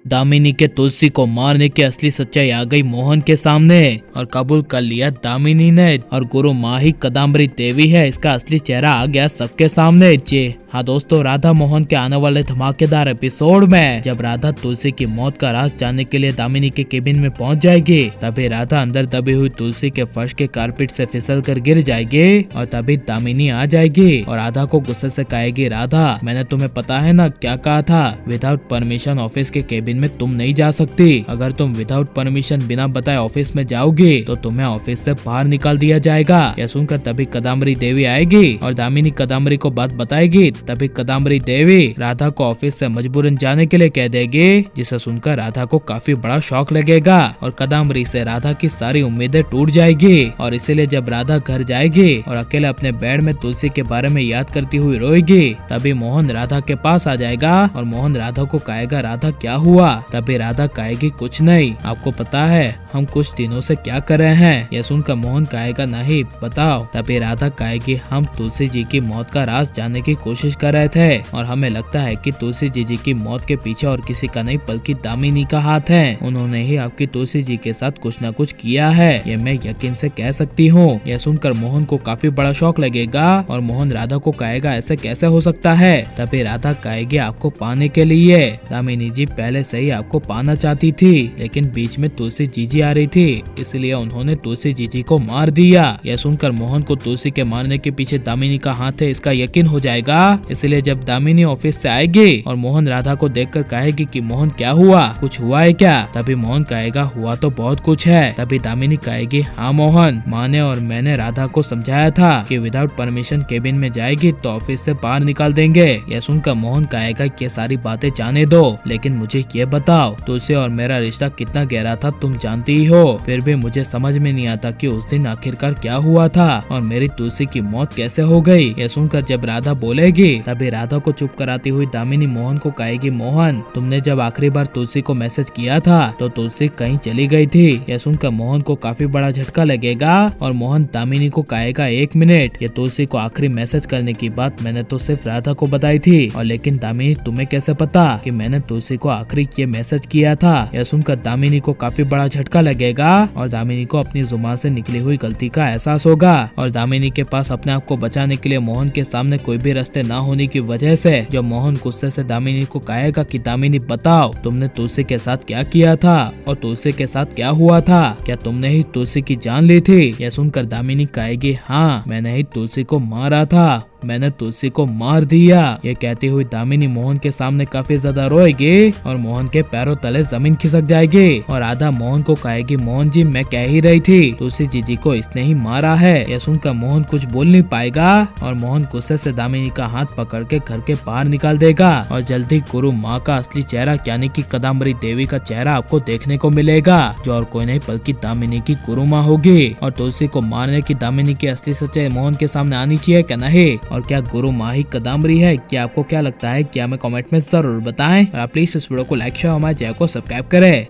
दामिनी के तुलसी को मारने की असली सच्चाई आ गई मोहन के सामने और कबूल कर लिया दामिनी ने और गुरु माँ ही कदम्बरी देवी है, इसका असली चेहरा आ गया सबके सामने। जी हाँ दोस्तों, राधा मोहन के आने वाले धमाकेदार एपिसोड में जब राधा तुलसी की मौत का राज जानने के लिए दामिनी के केबिन में पहुंच जाएगी, तभी राधा अंदर दबी हुई तुलसी के फर्श के कारपेट से फिसल कर गिर जाएगी और तभी दामिनी आ जाएगी और राधा को गुस्से से कहेगी, राधा मैंने तुम्हें पता है ना क्या कहा था, विदाउट परमिशन ऑफिस के केबिन में तुम नहीं जा सकती। अगर तुम विदाउट परमिशन बिना बताए ऑफिस में जाओगी तो तुम्हें ऑफिस से बाहर निकाल दिया जाएगा। यह सुनकर तभी कदम्बरी देवी आएगी और दामिनी कदम्बरी को बात बताएगी। तभी कदम्बरी देवी राधा को ऑफिस से मजबूरन जाने के लिए कह देगी, जिसे सुनकर राधा को काफी बड़ा शॉक लगेगा और कदम्बरी से राधा की सारी उम्मीदें टूट जाएगी। और इसीलिए जब राधा घर जाएगी और अकेले अपने बेड में तुलसी के बारे में याद करती हुई रोएगी, तभी मोहन राधा के पास आ जाएगा और मोहन राधा को कहेगा, राधा क्या हुआ? तभी राधा कहेगी, कुछ नहीं, आपको पता है हम कुछ दिनों से क्या कर रहे हैं? यह सुनकर मोहन कहेगा, नहीं बताओ। तभी राधा कहेगी, हम तुलसी जी की मौत का राज जानने की कोशिश कर रहे थे और हमें लगता है कि तुलसी जी की मौत के पीछे और किसी का नहीं बल्कि दामिनी का हाथ है। उन्होंने ही आपकी तुलसी जी के साथ कुछ न कुछ किया है, ये मैं यकीन से कह सकती हूँ। यह सुनकर मोहन को काफी बड़ा शौक लगेगा और मोहन राधा को कहेगा, ऐसे कैसे हो सकता है? तभी राधा कहेगी, आपको पाने के लिए दामिनी जी पहले से ही आपको पाना चाहती थी, लेकिन बीच में तुलसी जीजी आ रही थी, इसलिए उन्होंने तुलसी जीजी को मार दिया। यह सुनकर मोहन को तुलसी के मारने के पीछे दामिनी का हाथ है इसका यकीन हो जाएगा। इसलिए जब दामिनी ऑफिस से आएगी और मोहन राधा को देखकर कहेगी कि मोहन क्या हुआ, कुछ हुआ है क्या? तभी मोहन कहेगा, हुआ तो बहुत कुछ है। तभी दामिनी कहेगी, हाँ मोहन, माँ ने और मैंने राधा को समझाया था कि विदाउट परमिशन केबिन में जाएगी तो ऑफिस से बाहर निकाल देंगे। यह सुनकर मोहन कहेगा कि ये सारी बातें जाने दो, लेकिन मुझे ये बताओ तुलसी और मेरा रिश्ता कितना गहरा था तुम जानती ही हो, फिर भी मुझे समझ में नहीं आता कि उस दिन आखिरकार क्या हुआ था और मेरी तुलसी की मौत कैसे हो गई। यह सुनकर जब राधा बोलेगी, तभी राधा को चुप कराती हुई दामिनी मोहन को कहेगी, मोहन तुमने जब आखिरी बार तुलसी को मैसेज किया था तो तुलसी कहीं चली गई थी। यह सुनकर मोहन को काफी बड़ा झटका लगेगा और मोहन दामिनी को कहेगा, एक मिनट, ये तुलसी को आखिरी मैसेज करने की बात मैंने तो सिर्फ राधा को बताई थी, और लेकिन दामिनी तुम्हें कैसे पता कि मैंने तुलसी को आखिरी ये मैसेज किया था? यह सुनकर दामिनी को काफी बड़ा झटका लगेगा और दामिनी को अपनी जुबान से निकली हुई गलती का एहसास होगा और दामिनी के पास अपने आप को बचाने के लिए मोहन के सामने कोई भी रास्ते ना होने की वजह से जब मोहन गुस्से से दामिनी को कहेगा कि दामिनी बताओ तुमने तुलसी के साथ क्या किया था और तुलसी के साथ क्या हुआ था, क्या तुमने ही तुलसी की जान ली थी? यह सुनकर दामिनी कहेगी, हाँ मैंने ही तुलसी को मारा था, मैंने तुलसी को मार दिया। ये कहती हुई दामिनी मोहन के सामने काफी ज्यादा रोएगी और मोहन के पैरों तले जमीन खिसक जाएगी और राधा मोहन को कहेगी, मोहन जी मैं कह ही रही थी तुलसी जीजी को इसने ही मारा है। यह सुनकर मोहन कुछ बोल नहीं पाएगा और मोहन गुस्से से दामिनी का हाथ पकड़ के घर के बाहर निकाल देगा और जल्दी गुरु माँ का असली चेहरा यानी कि कदम्बरी देवी का चेहरा आपको देखने को मिलेगा, जो और कोई नहीं बल्कि दामिनी की गुरु माँ होगी। और तुलसी को मारने की दामिनी की असली सच्चाई मोहन के सामने आनी चाहिए क्या नहीं, और क्या गुरु माँ ही कदम्बरी है? क्या आपको क्या लगता है? क्या हमें कमेंट में जरूर बताएं और आप प्लीज इस वीडियो को लाइक शेयर हमारे चैनल को सब्सक्राइब करें।